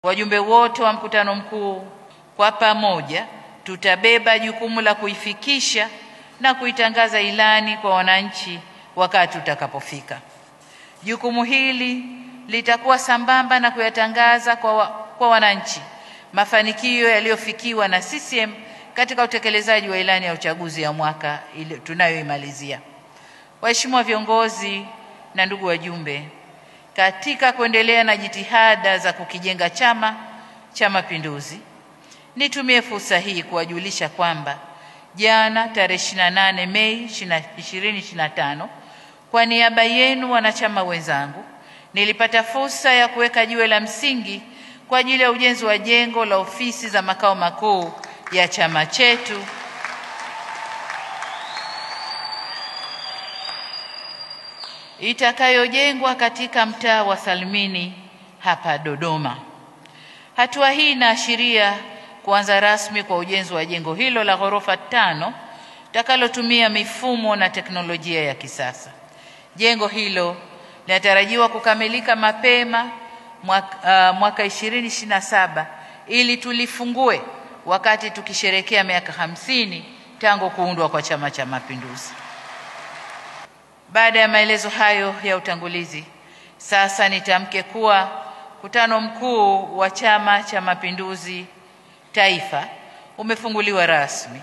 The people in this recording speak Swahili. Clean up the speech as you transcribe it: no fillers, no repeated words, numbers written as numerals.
Wajumbe wote wa mkutano mkuu kwa pamoja tutabeba jukumu la kuifikisha na kuitangaza ilani kwa wananchi wakati utakapofika. Jukumu hili litakuwa sambamba na kuyatangaza kwa wananchi mafanikio yaliyofikiwa na CCM katika utekelezaji wa ilani ya uchaguzi ya mwaka tunayoimalizia. Waheshimiwa viongozi na ndugu wajumbe, katika kuendelea na jitihada za kukijenga Chama cha Mapinduzi, nitumie fursa hii kuwajulisha kwamba jana tarehe 28 Mei 2025 kwa niaba yenu wanachama wenzangu nilipata fursa ya kuweka jiwe la msingi kwa ajili ya ujenzi wa jengo la ofisi za makao makuu ya chama chetu itakayojengwa katika mtaa wa Salimini hapa Dodoma. Hatua hii inaashiria kuanza rasmi kwa ujenzi wa jengo hilo la ghorofa 5 takalotumia mifumo na teknolojia ya kisasa. Jengo hilo linatarajiwa kukamilika mapema mwaka 2027 ili tulifungue wakati tukisherehekea miaka 50 tangu kuundwa kwa Chama cha Mapinduzi. Baada ya maelezo hayo ya utangulizi, sasa nitamke kuwa mkutano mkuu wa Chama cha Mapinduzi Taifa umefunguliwa rasmi.